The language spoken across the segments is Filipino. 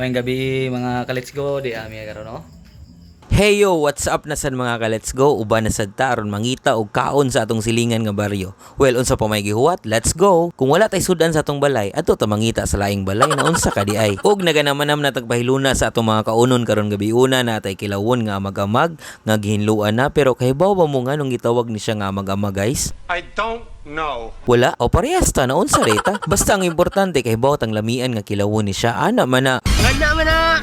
Mayang gabi mga ka-let's go di ami karon no. Hey yo, what's up na sad mga ka-let's go? Uban na sad ta aron mangita og kaon sa atong silingan nga baryo. Well, unsa pa may gihuwat? Let's go. Kung wala tay sudan sa atong balay, adto ta mangita sa laing balay na unsa ka di ay. Og naganamanam na tagpahiluna sa atong mga kaunon karon gabi una na tay kilawon nga amag-amag nga gihinluan na pero kahibaw ba mo nga nung gitawag ni siya nga amag-amag guys? I don't know. Wala o parehas ta na unsa reta. Basta ang importante kay bawat ang lamian nga kilawon ni siya ana man na.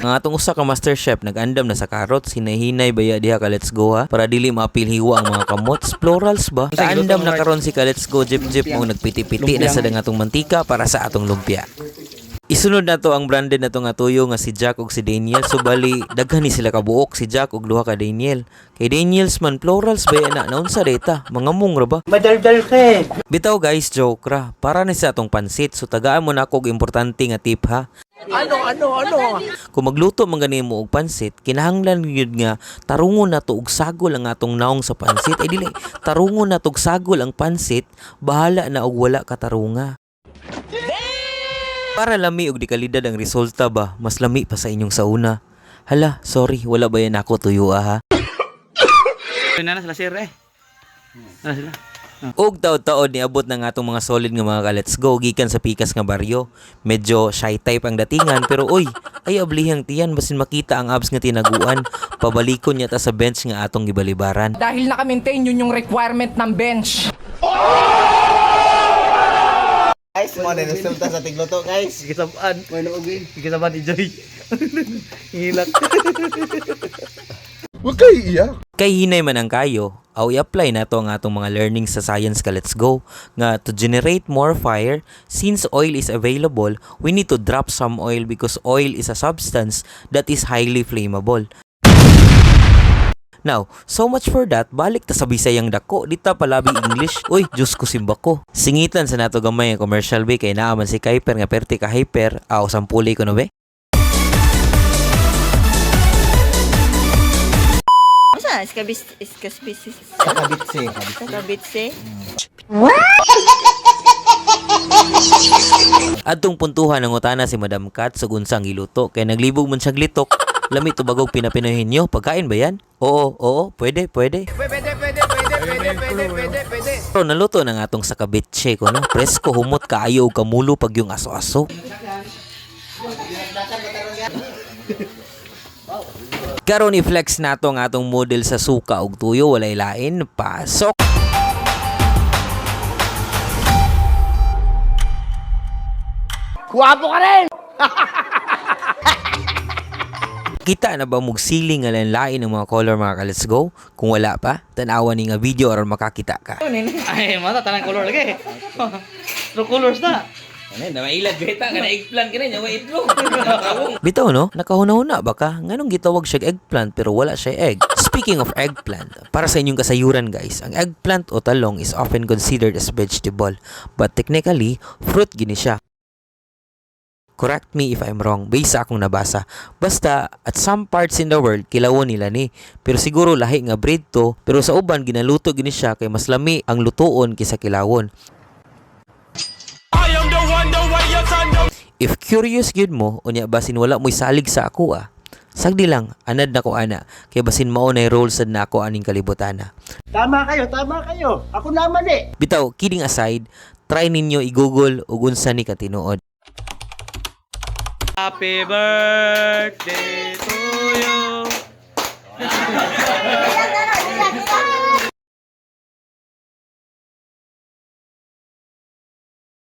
Ang atong usa ka master chef nag-andam na sa carrots hinahinay baya diha ka let's go ha para dili maapil hiwa ang mga kamots plurals ba. Andam na karon si ka let's go jeep mo nagpiti-piti na sa dangatong mantika para sa atong lumpia. Isunod na to ang branded na to nga tuyo nga si Jack ug si Daniel. So bali daghan ni sila kabuok si Jack ug duha ka Daniel. Kay Daniels man plurals ba na naunsa data mangamong ra ba? Madaldal ka eh. Bitaw guys joke ra para ni sa atong pansit. So tagaan mo na ako og importante nga tip ha. Ano? Kung magluto man gani mo og pansit, kinahanglan gyud nga tarungon nato og sagol ang atong naong sa pansit. Ay dili, tarungon nato og sagol ang pansit, bahala na og wala ka tarunga. Para lami og di kalidad ang resulta ba, mas lami pa sa inyong sauna. Hala, sorry, wala ba yan ako tuyo ha? Na sila sir eh. Ana sila. Og taod-taod niabot ng atong mga solid nga mga ka-let's go gikan sa pikas nga baryo. Medyo shy type ang datingan pero oy, ay ablihang tiyan basin makita ang abs nga tinaguan. Pabalikon niya ta sa bench nga atong gibalibaran. Dahil naka-maintain yun yung requirement ng bench. Guys, mo na resulta sa tigluto, guys. Gigisabaan. May naugin. Gigisabaan enjoy. Hilak. Huwag kayo iiyak. Kay hinay man ang kayo, aw i-apply na to ang atong mga learnings sa science ka let's go nga to generate more fire since oil is available, we need to drop some oil because oil is a substance that is highly flammable. Now, so much for that, balik ta sa Bisayang dako, di ta palabi English. Uy, Diyos ko simba ko. Singitan sa nato gamay ang commercial be kay naaman si Kuiper nga perti ka hyper, aw sampuli ko no be. Asa? Kakabitse. Kakabitse? Adtong puntuhan ng utana si Madam Kat sa unsang giluto kay naglibog man siyang litok. Lami to bagog pinapinohin nyo. Pagkain ba yan? Oo, pwede. Pwede. Pero naluto ng atong sakabitse ko no. Presko humot kaayo og kamulo pag yung aso-aso. Karon i-flex nato ang atong model sa suka ug tuyo walay lain. Pasok. Guwapo ka rin! Kita na ba mong siling nga lain ng mga color mga ka-let's go? Kung wala pa, tanawan ni nga video aron makakita ka. Ay, mata tanang color lagi. True colors na. Ano, na mailad beta kana eggplant kini nya way itlog. Bitaw no, nakahuna-huna ba ka? Nganong gitawag siya eggplant pero wala siya egg? Speaking of eggplant, para sa inyong kasayuran guys, ang eggplant o talong is often considered as vegetable, but technically, fruit gini siya. Correct me if I'm wrong, based sa akong nabasa. Basta, at some parts in the world, kilawon nila ni. Pero siguro lahi nga breed to, pero sa uban, ginaluto gini siya kay mas lami ang lutoon kaysa kilawon. If curious gyud mo, unya basin wala mo'y salig sa ako sagdi lang, anad na ko ana, kay basin mao nay role sad na ako aning kalibutana. Tama kayo. Ako naman eh. Bitaw, kidding aside, try ninyo i-google ug unsa ni katinuod. Happy birthday to you.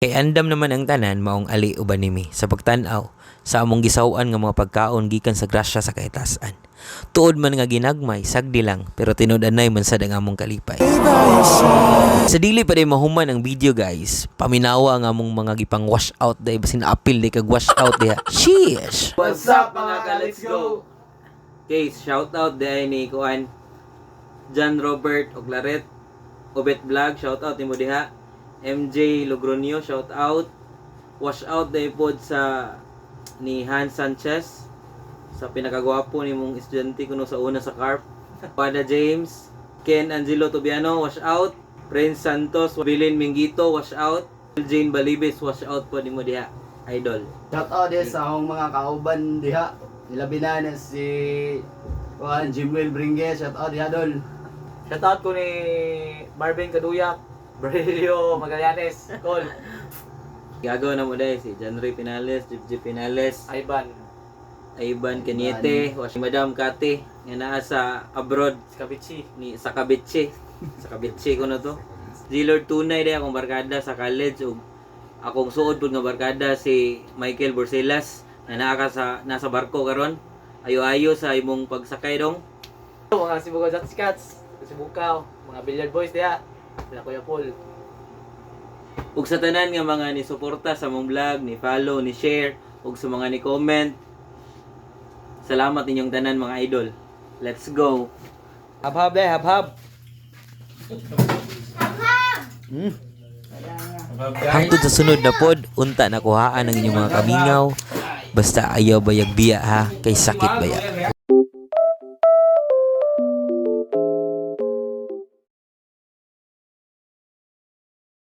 Kay andam naman ang tanan maong ali uban nimi sa pagtan-aw sa among gisaw-an nga mga pagkaon gikan sa grasya sa kahitasan. Tuod man nga ginagmay, sagdi lang, pero tinud-anay man sad ang among kalipay. Sa dili pa day mahuman ang video guys, paminawa ang among mga gipang wash out day basin apil day kag wash out diha. Sheesh. What's up mga ka-let's go? Okay, shout out day ni kuan John Robert Oglaret, Obet Vlog, shout out nimo diha. MJ Logronio, shout out. Wash out day pod sa ni Han Sanchez sa pinakagwapo ni mong estudyante kuno sa una sa CARP. Pada James, Ken Angelo Tobiano, wash out. Prince Santos, Bilin Mingito, wash out. Jane Balibes, wash out po nimo diha. idol. Shout out din sa akong mga kauban diha. Nilabi na si Jimwell Bringue. Shout out diha dol. Shoutout ko ni Marvin Kaduyak, Brilio Magallanes, Col, Gagawa na mo dahil si John Ray Pinales, Jib Pinales, Ivan Caniete, o si Madam Kati, nga naa sa abroad, Skabici. sa Kabitche ko na to. G-Lord Tunay dahil akong barkada sa college, ug akong suod po nga barkada si Michael Borselas, na nasa barko karon. Ayo-ayo sa imong pagsakay dong. Mga Sibugaw Jatscats, Sibukaw, mga Billiard Boys diya, sila Kuya Paul. Ug sa tanan nga mga ni suporta sa mong vlog, ni follow, ni share, ug sa mga ni comment. Salamat ninyong tanan mga idol. Let's go. Habhab deh, habhab. Hangtod sa sunod na pod, unta nakuhaan ang inyong mga kamingaw. Basta ayaw bayag biya ha, kay sakit baya.